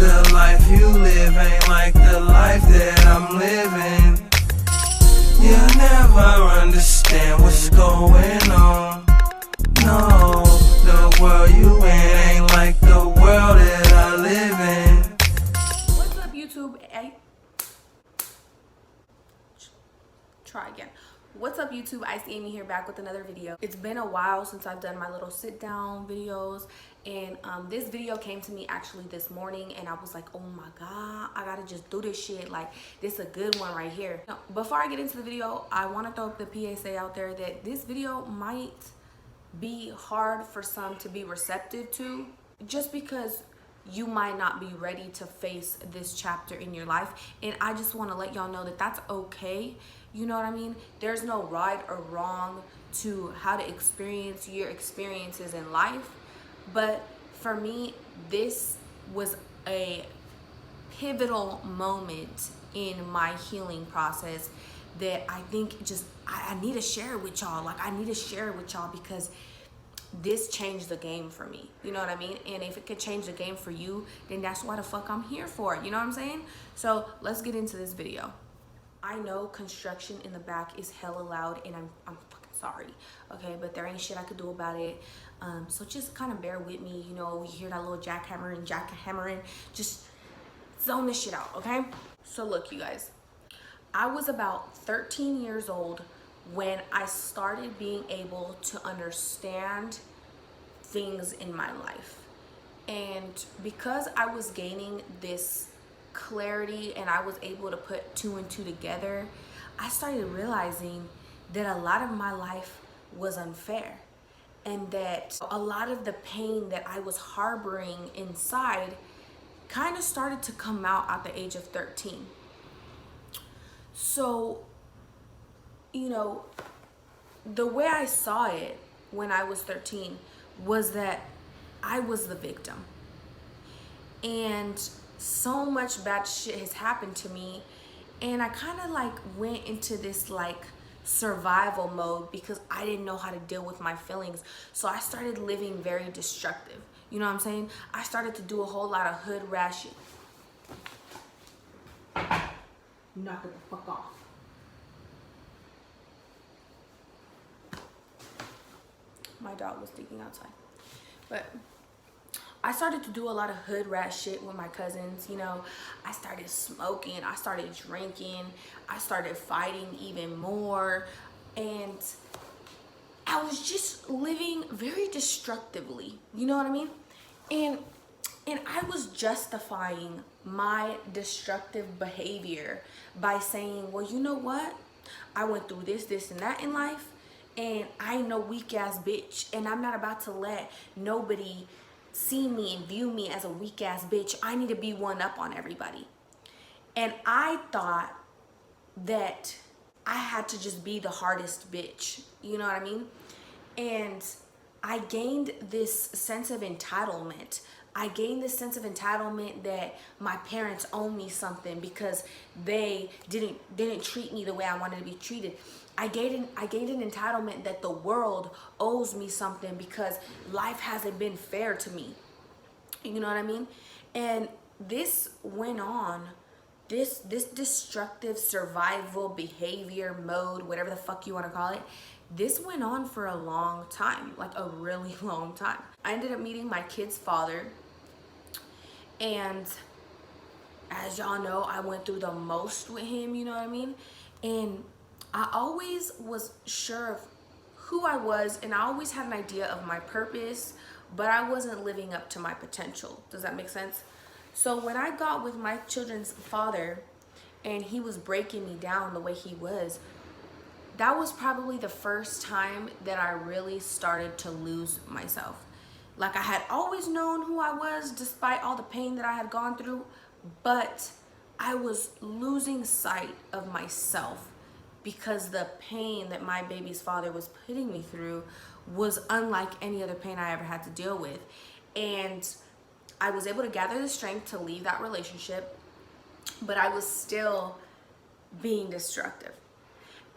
The life you live ain't like the life that I'm living. You'll never understand what's going on. No, the world you in ain't like the world that I live in. What's up, YouTube? Try again. What's up, YouTube? Ice Amy here, back with another video. It's been a while since I've done my little sit down videos, and this video came to me actually this morning, and I was like, oh my god, I gotta just do this shit. Like, this is a good one right here. Now, before I get into the video, I want to throw up the PSA out there that this video might be hard for some to be receptive to, just because you might not be ready to face this chapter in your life. And I just want to let y'all know that that's okay. You know what I mean? There's no right or wrong to how to experience your experiences in life. But for me, this was a pivotal moment in my healing process that I think just I need to share with y'all. Like, I need to share it with y'all because this changed the game for me. You know what I mean? And if it could change the game for you, then that's what the fuck I'm here for. You know what I'm saying? So let's get into this video. I know construction in the back is hella loud, and I'm fucking sorry, okay? But there ain't shit I could do about it. So just kind of bear with me. You know, you hear that little jackhammering, just zone this shit out, okay? So look, you guys, I was about 13 years old when I started being able to understand things in my life. And because I was gaining this clarity and I was able to put two and two together, I started realizing that a lot of my life was unfair, and that a lot of the pain that I was harboring inside kind of started to come out at the age of 13. So, you know, the way I saw it when I was 13 was that I was the victim. And so much bad shit has happened to me, and I kind of like went into this like survival mode because I didn't know how to deal with my feelings. So I started living very destructive. You know what I'm saying? I started to do a whole lot of hood rat shit. Knock it the fuck off. My dog was digging outside. But I started to do a lot of hood rat shit with my cousins. You know, I started smoking, I started drinking, I started fighting even more, and I was just living very destructively. You know what I mean? And I was justifying my destructive behavior by saying, well, you know what? I went through this, and that in life, and I ain't no weak ass bitch, and I'm not about to let nobody see me and view me as a weak ass bitch. I need to be one up on everybody. And I thought that I had to just be the hardest bitch. You know what I mean? And I gained this sense of entitlement. I gained this sense of entitlement that my parents owe me something because they didn't treat me the way I wanted to be treated. I gained an entitlement that the world owes me something because life hasn't been fair to me. You know what I mean? And this went on, this destructive survival behavior mode, whatever the fuck you want to call it, this went on for a long time, like a really long time. I ended up meeting my kid's father, and as y'all know, I went through the most with him, you know what I mean? And I always was sure of who I was, and I always had an idea of my purpose, but I wasn't living up to my potential. Does that make sense? So when I got with my children's father and he was breaking me down the way he was, that was probably the first time that I really started to lose myself. Like, I had always known who I was despite all the pain that I had gone through, but I was losing sight of myself because the pain that my baby's father was putting me through was unlike any other pain I ever had to deal with. And I was able to gather the strength to leave that relationship, but I was still being destructive.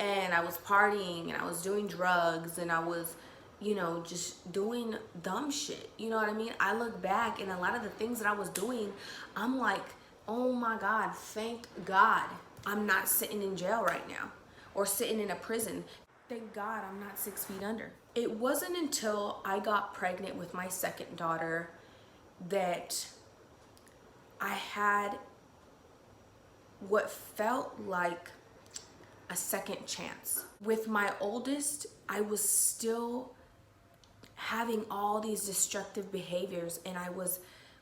And I was partying, and I was doing drugs, and I was you know, just doing dumb shit. You know what I mean? I look back and a lot of the things that I was doing, I'm like, oh my God, thank God I'm not sitting in jail right now or sitting in a prison. Thank God I'm not 6 feet under. It wasn't until I got pregnant with my second daughter that I had what felt like a second chance. With my oldest, I was still having all these destructive behaviors, and I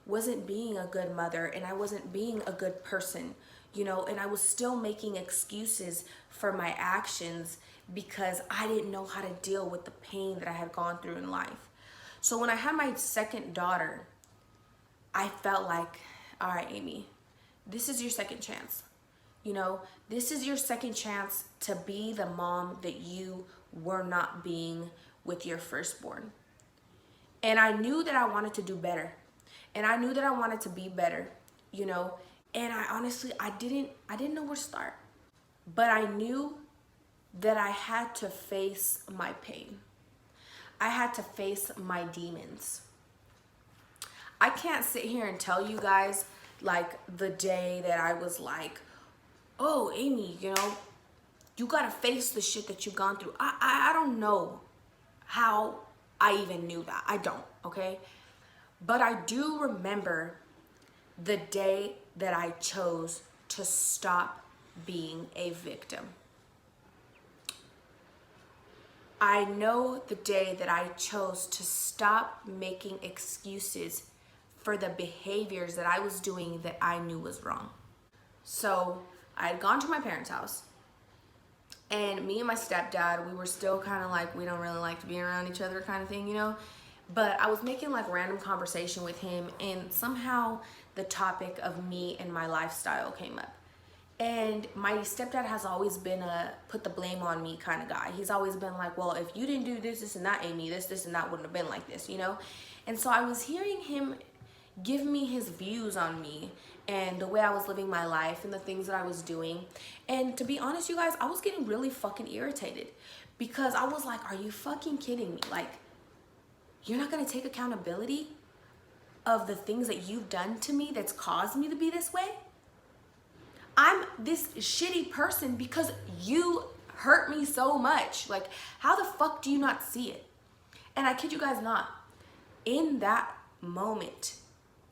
wasn't being a good mother, and I wasn't being a good person, you know, and I was still making excuses for my actions because I didn't know how to deal with the pain that I had gone through in life. So when I had my second daughter, I felt like, all right, Amy, this is your second chance. You know, this is your second chance to be the mom that you were not being with your firstborn. And I knew that I wanted to do better. And I knew that I wanted to be better, you know. And I honestly, I didn't know where to start. But I knew that I had to face my pain. I had to face my demons. I can't sit here and tell you guys like the day that I was like, oh, Amy, you know, you gotta face the shit that you've gone through. I don't know how I even knew that. I don't, okay? But I do remember the day that I chose to stop being a victim. I know the day that I chose to stop making excuses for the behaviors that I was doing that I knew was wrong. So I had gone to my parents' house, and me and my stepdad, we were still kind of like, we don't really like to be around each other kind of thing, you know? But I was making like random conversation with him, and somehow the topic of me and my lifestyle came up. And my stepdad has always been a put the blame on me kind of guy. He's always been like, well, if you didn't do this, this, and that, Amy, this, and that wouldn't have been like this, you know? And so I was hearing him give me his views on me and the way I was living my life and the things that I was doing. And to be honest, you guys, I was getting really fucking irritated because I was like, are you fucking kidding me? Like, you're not gonna take accountability of the things that you've done to me that's caused me to be this way? I'm this shitty person because you hurt me so much. Like, how the fuck do you not see it? And I kid you guys not, in that moment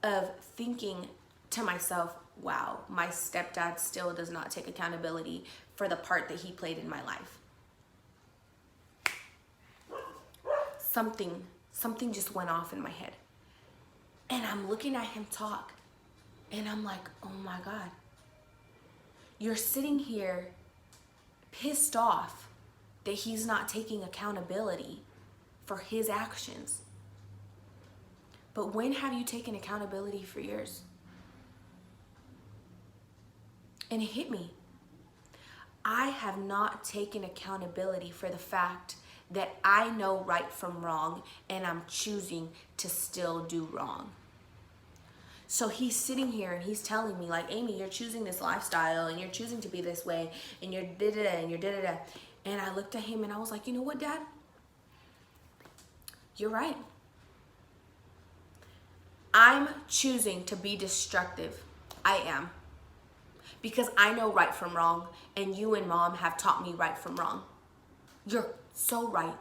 of thinking to myself, wow, my stepdad still does not take accountability for the part that he played in my life. Something just went off in my head. And I'm looking at him talk, and I'm like, oh my God. You're sitting here pissed off that he's not taking accountability for his actions. But when have you taken accountability for yours? And it hit me. I have not taken accountability for the fact that I know right from wrong, and I'm choosing to still do wrong. So he's sitting here and he's telling me like, Amy, you're choosing this lifestyle and you're choosing to be this way and you're da-da-da and you're da-da-da. And I looked at him and I was like, you know what, Dad? You're right. I'm choosing to be destructive. I am. Because I know right from wrong, and you and Mom have taught me right from wrong. You're so right.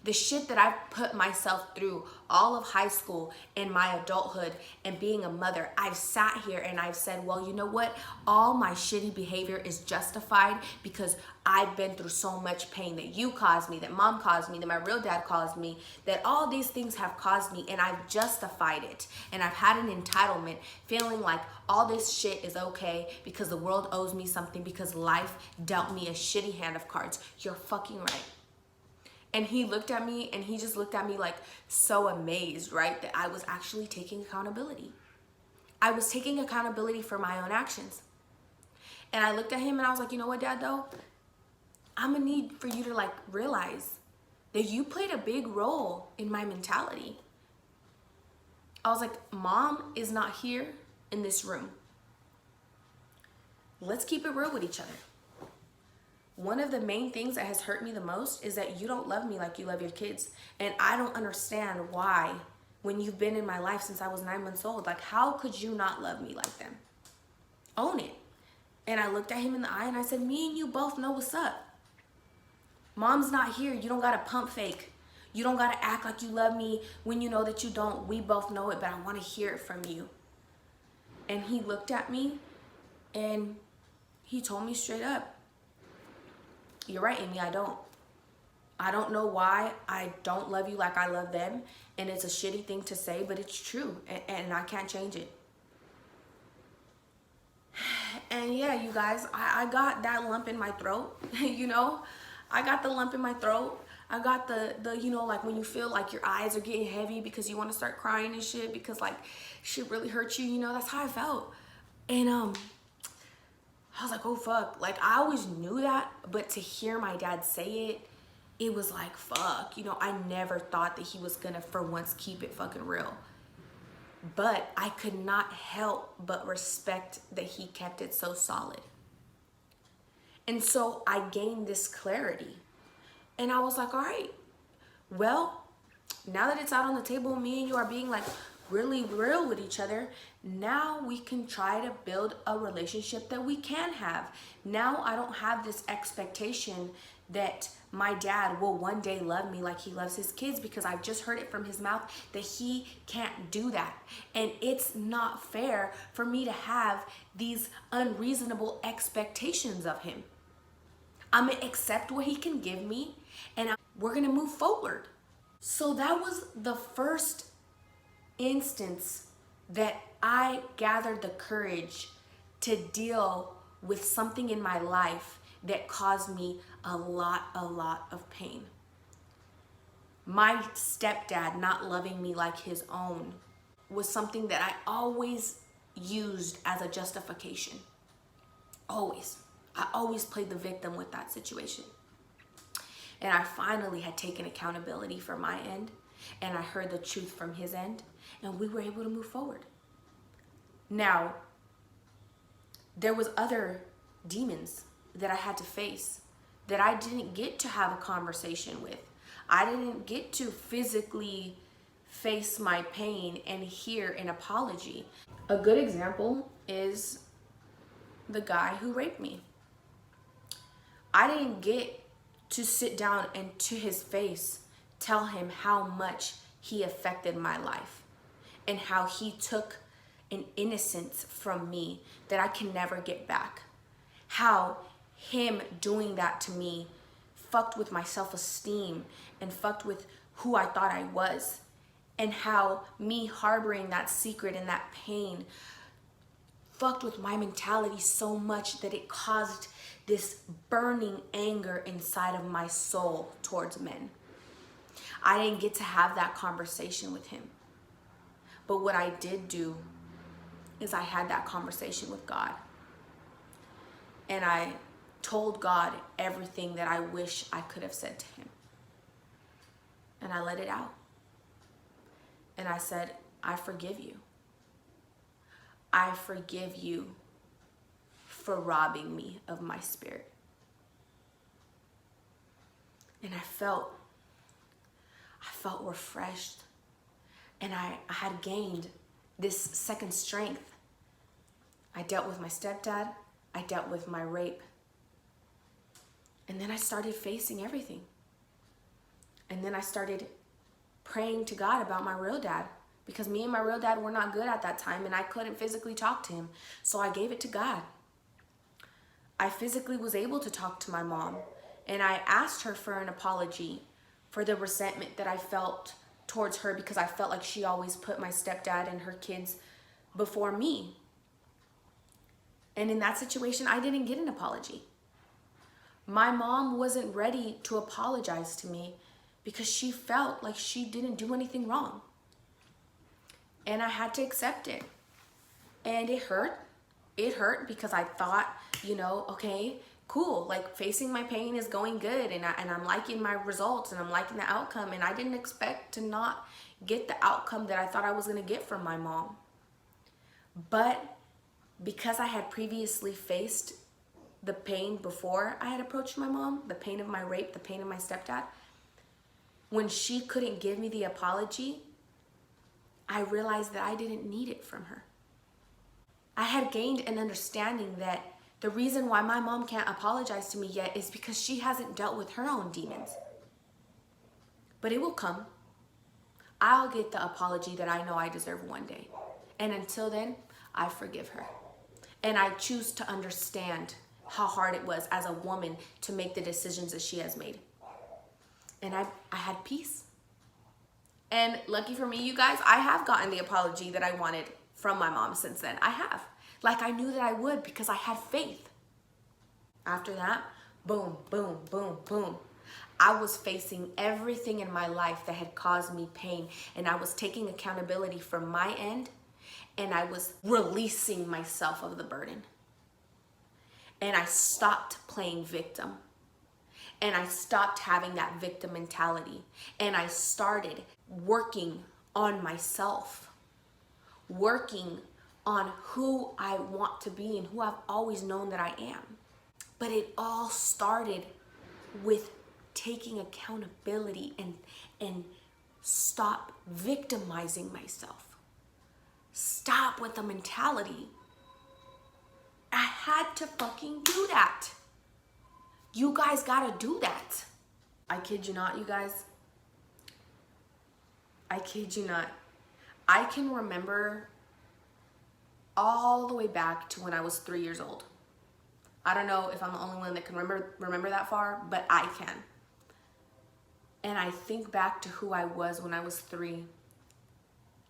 The shit that I've put myself through all of high school and my adulthood and being a mother, I've sat here and I've said, well, you know what? All my shitty behavior is justified because I've been through so much pain that you caused me, that Mom caused me, that my real dad caused me, that all these things have caused me, and I've justified it. And I've had an entitlement, feeling like all this shit is okay because the world owes me something, because life dealt me a shitty hand of cards. You're fucking right. And he looked at me, and he just looked at me like so amazed, right? That I was actually taking accountability. I was taking accountability for my own actions. And I looked at him and I was like, you know what, Dad, though? I'm gonna need for you to like realize that you played a big role in my mentality. I was like, Mom is not here in this room. Let's keep it real with each other. one of the main things that has hurt me the most is that you don't love me like you love your kids. And I don't understand why, when you've been in my life since I was 9 months old. Like, how could you not love me like them? Own it. And I looked at him in the eye and I said, me and you both know what's up. Mom's not here. You don't got to pump fake. You don't got to act like you love me when you know that you don't. We both know it, but I want to hear it from you. And he looked at me and he told me straight up, you're right, Amy, I don't. I don't know why I don't love you like I love them. And it's a shitty thing to say, but it's true. And I can't change it. And yeah, you guys, I got that lump in my throat, you know? I got the lump in my throat. I got the you know, like when you feel like your eyes are getting heavy because you want to start crying and shit because like shit really hurts you, you know? That's how I felt. And I was like, oh fuck. Like, I always knew that, but to hear my dad say it was like, fuck. You know, I never thought that he was gonna for once keep it fucking real. But I could not help but respect that he kept it so solid. And so I gained this clarity. And I was like, all right, well, now that it's out on the table, me and you are being like really real with each other, now we can try to build a relationship that we can have. Now I don't have this expectation that my dad will one day love me like he loves his kids, because I've just heard it from his mouth that he can't do that. And it's not fair for me to have these unreasonable expectations of him. I'm gonna accept what he can give me, and we're gonna move forward. So that was the first instance that I gathered the courage to deal with something in my life that caused me a lot of pain. My stepdad not loving me like his own was something that I always used as a justification. Always. I always played the victim with that situation. And I finally had taken accountability for my end, and I heard the truth from his end, and we were able to move forward. Now, there was other demons that I had to face that I didn't get to have a conversation with. I didn't get to physically face my pain and hear an apology. A good example is the guy who raped me. I didn't get to sit down and to his face tell him how much he affected my life and how he took an innocence from me that I can never get back. How him doing that to me fucked with my self-esteem and fucked with who I thought I was, and how me harboring that secret and that pain fucked with my mentality so much that it caused this burning anger inside of my soul towards men. I didn't get to have that conversation with him. But what I did do is I had that conversation with God. And I told God everything that I wish I could have said to him. And I let it out. And I said, I forgive you. I forgive you for robbing me of my spirit. And I felt refreshed. And I had gained this second strength. I dealt with my stepdad. I dealt with my rape. And then I started facing everything. And then I started praying to God about my real dad, because me and my real dad were not good at that time, and I couldn't physically talk to him. So I gave it to God. I physically was able to talk to my mom, and I asked her for an apology for the resentment that I felt towards her, because I felt like she always put my stepdad and her kids before me. And in that situation, I didn't get an apology. My mom wasn't ready to apologize to me because she felt like she didn't do anything wrong. And I had to accept it. And it hurt. It hurt because I thought, you know, okay, cool. Like, facing my pain is going good, and I'm liking my results, and I'm liking the outcome. And I didn't expect to not get the outcome that I thought I was going to get from my mom. But because I had previously faced the pain before I had approached my mom, the pain of my rape, the pain of my stepdad, when she couldn't give me the apology, I realized that I didn't need it from her. I had gained an understanding that the reason why my mom can't apologize to me yet is because she hasn't dealt with her own demons. But it will come. I'll get the apology that I know I deserve one day. And until then, I forgive her. And I choose to understand how hard it was as a woman to make the decisions that she has made. And I had peace. And lucky for me, you guys, I have gotten the apology that I wanted from my mom since then. I have. Like I knew that I would because I had faith. After that, boom, boom, boom, boom. I was facing everything in my life that had caused me pain, and I was taking accountability from my end, and I was releasing myself of the burden. And I stopped playing victim. And I stopped having that victim mentality. And I started working on myself, working on who I want to be and who I've always known that I am. But it all started with taking accountability and stop victimizing myself. Stop with the mentality. I had to fucking do that. You guys gotta do that. I kid you not, you guys. I kid you not. I can remember all the way back to when I was 3 years old. I don't know if I'm the only one that can remember that far, but I can. And I think back to who I was when I was 3.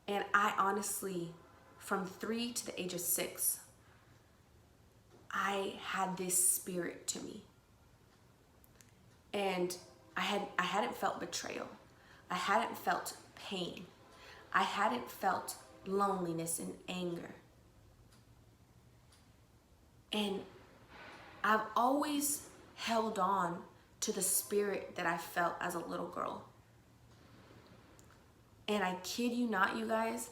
And I honestly, from 3 to the age of 6, I had this spirit to me. And I hadn't felt betrayal. I hadn't felt pain. I hadn't felt loneliness and anger. And I've always held on to the spirit that I felt as a little girl. And I kid you not, you guys,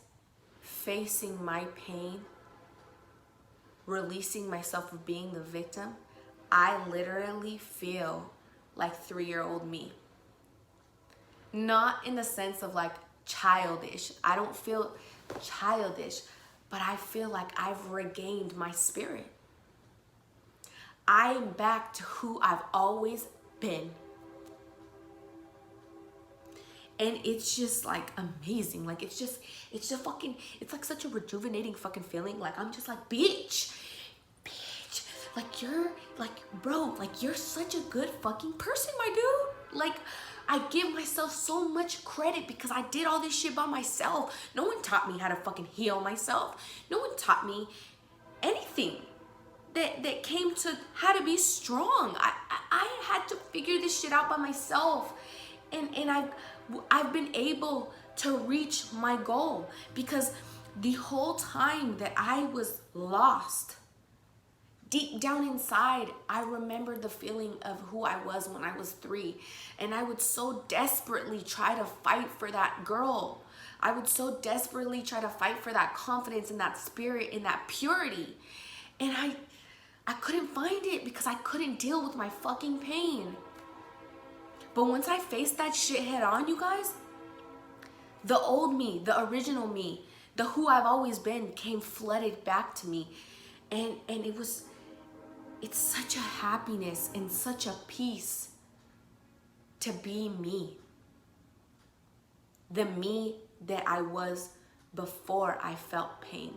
facing my pain, releasing myself of being the victim, I literally feel like 3-year-old me. Not in the sense of like childish. I don't feel childish, but I feel like I've regained my spirit. I'm back to who I've always been. And it's just like amazing. Like it's like such a rejuvenating fucking feeling. Like I'm just like, bitch, like you're like, bro, like you're such a good fucking person, my dude. Like I give myself so much credit because I did all this shit by myself. No one taught me how to fucking heal myself. No one taught me anything that came to how to be strong. I had to figure this shit out by myself. And I've been able to reach my goal because the whole time that I was lost, deep down inside, I remembered the feeling of who I was when I was 3. And I would so desperately try to fight for that girl. I would so desperately try to fight for that confidence and that spirit and that purity. And I couldn't find it because I couldn't deal with my fucking pain. But once I faced that shit head on, you guys, the old me, the original me, the who I've always been came flooded back to me. And it's such a happiness and such a peace to be me. The me that I was before I felt pain.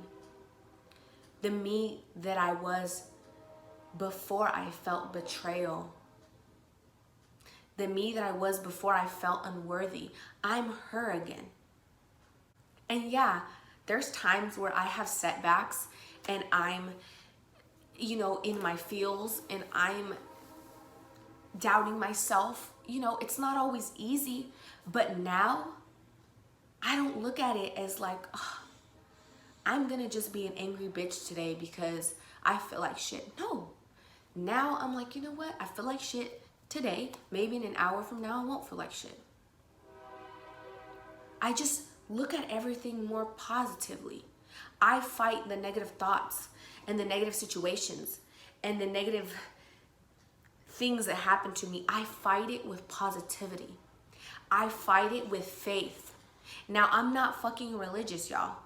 The me that I was before I felt betrayal. The me that I was before I felt unworthy. I'm her again. And yeah, there's times where I have setbacks and I'm, in my feels and I'm doubting myself. It's not always easy, but now I don't look at it as like, I'm gonna just be an angry bitch today because I feel like shit. No. Now I'm like, you know what? I feel like shit today. Maybe in an hour from now, I won't feel like shit. I just look at everything more positively. I fight the negative thoughts and the negative situations. and the negative things that happen to me, I fight it with positivity. I fight it with faith. Now, I'm not fucking religious, y'all.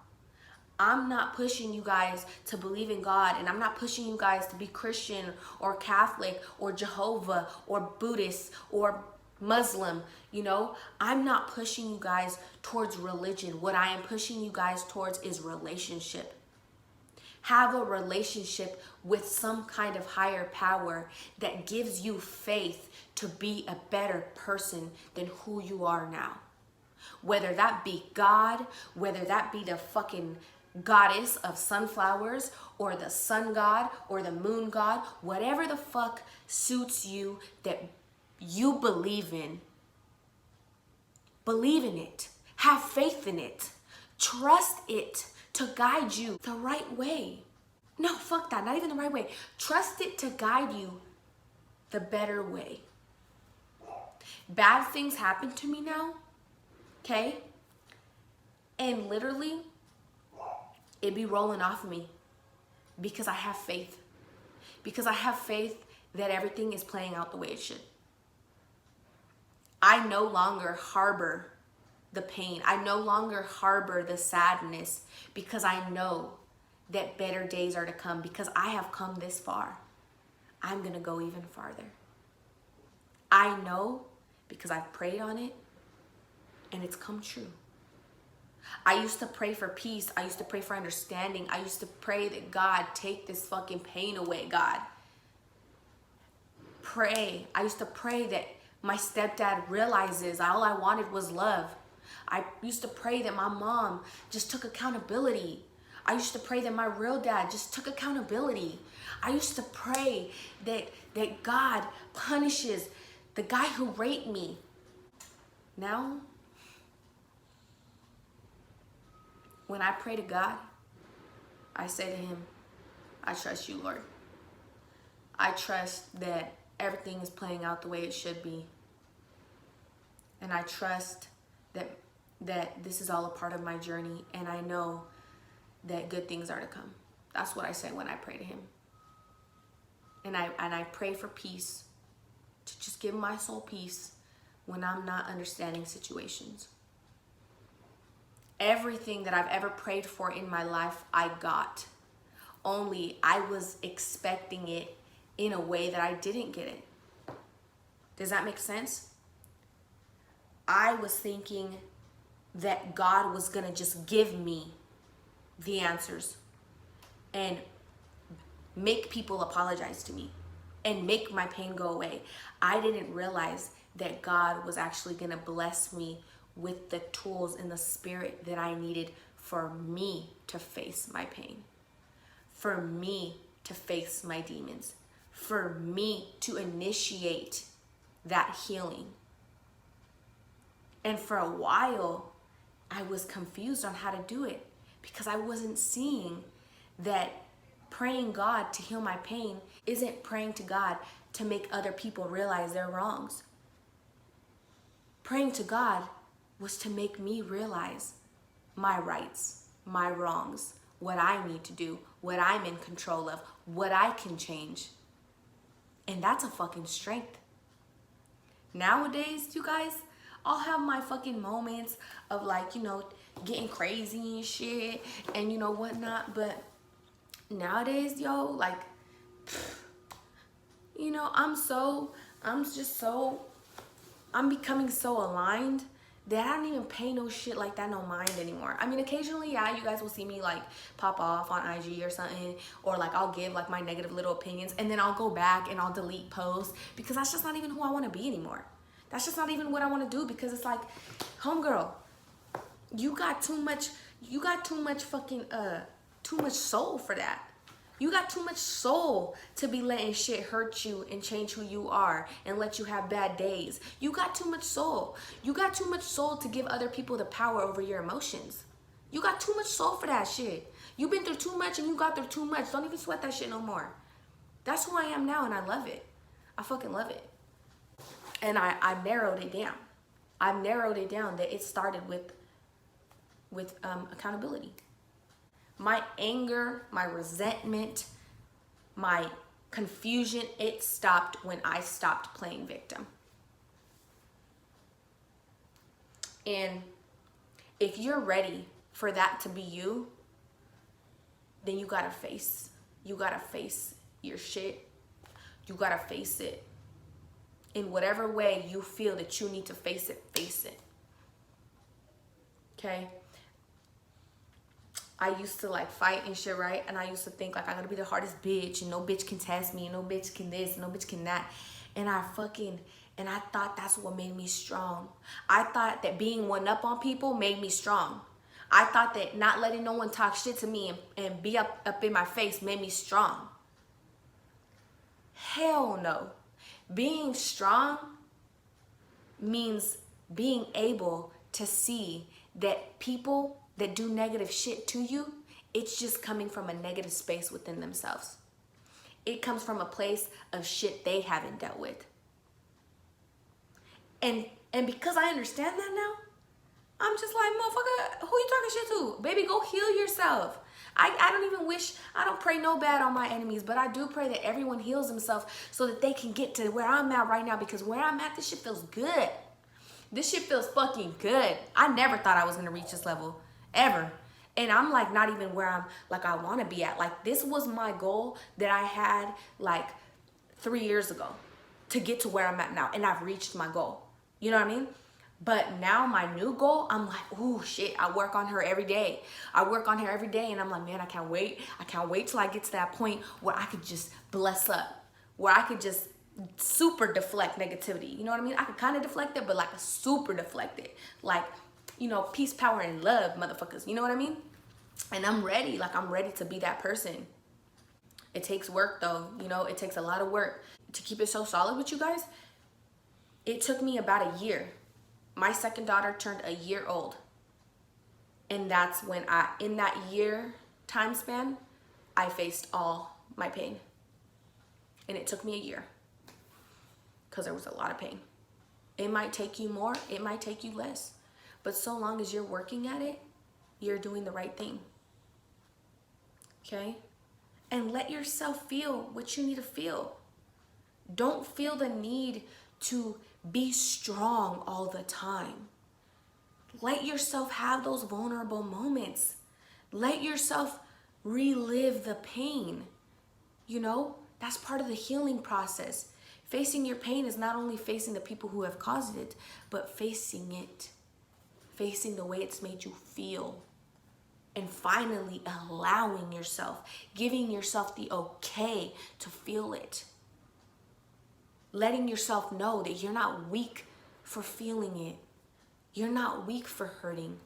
I'm not pushing you guys to believe in God, and I'm not pushing you guys to be Christian or Catholic or Jehovah or Buddhist or Muslim, you know. I'm not pushing you guys towards religion. What I am pushing you guys towards is relationship. Have a relationship with some kind of higher power that gives you faith to be a better person than who you are now. Whether that be God, whether that be the fucking goddess of sunflowers, or the sun god, or the moon god, whatever the fuck suits you that you believe in it. Have faith in it. Trust it to guide you the right way. No, fuck that, not even the right way. Trust it to guide you the better way. Bad things happen to me now, okay? And literally, it be rolling off of me because I have faith. Because I have faith that everything is playing out the way it should. I no longer harbor the pain. I no longer harbor the sadness because I know that better days are to come. Because I have come this far, I'm gonna go even farther. I know because I've prayed on it and it's come true. I used to pray for peace. I used to pray for understanding. I used to pray that God, take this fucking pain away, God. Pray. I used to pray that my stepdad realizes all I wanted was love. I used to pray that my mom just took accountability. I used to pray that my real dad just took accountability. I used to pray that God punishes the guy who raped me. Now, when I pray to God, I say to him, I trust you, Lord. I trust that everything is playing out the way it should be. And I trust that this is all a part of my journey, and I know that good things are to come. That's what I say when I pray to him. And I pray for peace, to just give my soul peace when I'm not understanding situations. Everything that I've ever prayed for in my life, I got. Only I was expecting it in a way that I didn't get it. Does that make sense? I was thinking that God was gonna just give me the answers and make people apologize to me and make my pain go away. I didn't realize that God was actually gonna bless me with the tools and the spirit that I needed for me to face my pain, for me to face my demons, for me to initiate that healing. And for a while, I was confused on how to do it because I wasn't seeing that praying God to heal my pain isn't praying to God to make other people realize their wrongs. Praying to God was to make me realize my rights, my wrongs, what I need to do, what I'm in control of, what I can change. And that's a fucking strength. Nowadays, you guys, I'll have my fucking moments of like, you know, getting crazy and shit and, you know, whatnot. But nowadays, yo, like, you know, I'm becoming so aligned that I don't even pay no shit like that no mind anymore. I mean, occasionally, yeah, you guys will see me like pop off on IG or something, or like I'll give like my negative little opinions, and then I'll go back and I'll delete posts because that's just not even who I want to be anymore. That's just not even what I want to do, because it's like, homegirl, you got too much fucking too much soul for that. You got too much soul to be letting shit hurt you and change who you are and let you have bad days. You got too much soul. You got too much soul to give other people the power over your emotions. You got too much soul for that shit. You've been through too much and you got through too much. Don't even sweat that shit no more. That's who I am now, and I love it. I fucking love it. And I've narrowed it down. I've narrowed it down that it started with accountability. My anger, my resentment, my Confusion, it stopped when I stopped playing victim. And if you're ready for that to be you, then you gotta face your shit. You gotta face it. In whatever way you feel that you need to face it, face it. Okay? I used to like fight and shit, right? And I used to think like I gotta be the hardest bitch and no bitch can test me, no bitch can this, no bitch can that. And I thought that's what made me strong. I thought that being one up on people made me strong. I thought that not letting no one talk shit to me and be up in my face made me strong. Hell no. Being strong means being able to see that people that do negative shit to you, it's just coming from a negative space within themselves. It comes from a place of shit they haven't dealt with. And because I understand that now, I'm just like, motherfucker, who you talking shit to? Baby, go heal yourself. I don't pray no bad on my enemies, but I do pray that everyone heals themselves so that they can get to where I'm at right now, because where I'm at, this shit feels good. This shit feels fucking good. I never thought I was gonna reach this level, ever. And I'm like not even where I'm like I wanna be at. Like this was my goal that I had like 3 years ago to get to where I'm at now, and I've reached my goal. You know what I mean? But now my new goal, I'm like, ooh, shit, I work on her every day. I work on her every day, and I'm like, man, I can't wait. I can't wait till I get to that point where I could just bless up, where I could just super deflect negativity. You know what I mean? I could kind of deflect it, but like super deflect it. Like, you know, peace, power, and love, motherfuckers. You know what I mean? And I'm ready. Like, I'm ready to be that person. It takes work, though. You know, it takes a lot of work. To keep it so solid with you guys, it took me about a year. My second daughter turned a year old. And that's when in that year time span, I faced all my pain. And it took me a year because there was a lot of pain. It might take you more, it might take you less. But so long as you're working at it, you're doing the right thing. Okay? And let yourself feel what you need to feel. Don't feel the need to be strong all the time. Let yourself have those vulnerable moments. Let yourself relive the pain. You know, that's part of the healing process. Facing your pain is not only facing the people who have caused it, but facing it. Facing the way it's made you feel. And finally allowing yourself, giving yourself the okay to feel it. Letting yourself know that you're not weak for feeling it. You're not weak for hurting.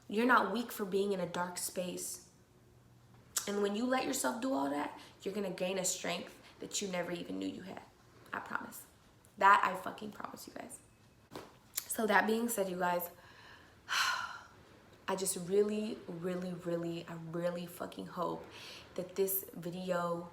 You're not weak for being in a dark space. And when you let yourself do all that, you're gonna gain a strength that you never even knew you had. I promise. That I fucking promise you guys. So that being said, you guys, I just really fucking hope that this video,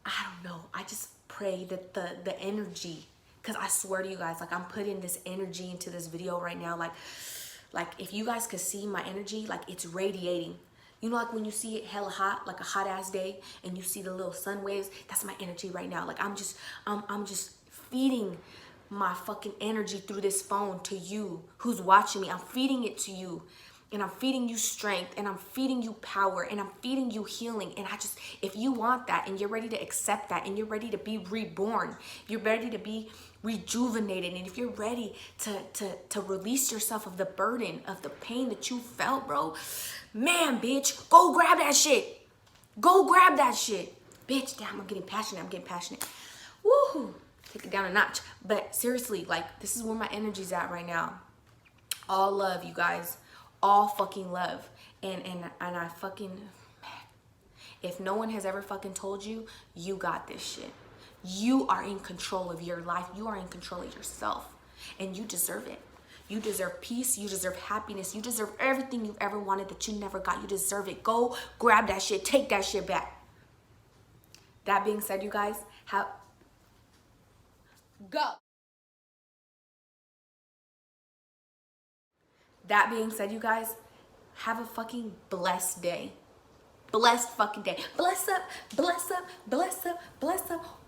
I don't know, I just pray that the energy, because I swear to you guys, like I'm putting this energy into this video right now, like if you guys could see my energy, like it's radiating. You know, like when you see it hella hot, like a hot ass day, and you see the little sun waves, that's my energy right now. Like I'm just feeding my fucking energy through this phone to you who's watching me. I'm feeding it to you. And I'm feeding you strength, and I'm feeding you power, and I'm feeding you healing. And if you want that, and you're ready to accept that, and you're ready to be reborn, you're ready to be rejuvenated, and if you're ready to release yourself of the burden of the pain that you felt, bro, man, bitch, go grab that shit. Go grab that shit. Bitch, damn, I'm getting passionate. Woohoo. Take it down a notch. But seriously, like, this is where my energy's at right now. All love, you guys. All fucking love. And I fucking, man, if no one has ever fucking told you, you got this shit. You are in control of your life. You are in control of yourself. And you deserve it. You deserve peace. You deserve happiness. You deserve everything you've ever wanted that you never got. You deserve it. Go grab that shit. Take that shit back. That being said, you guys, go. That being said, you guys, have a fucking blessed day. blessed fucking day. Bless up, bless up, bless up, bless up.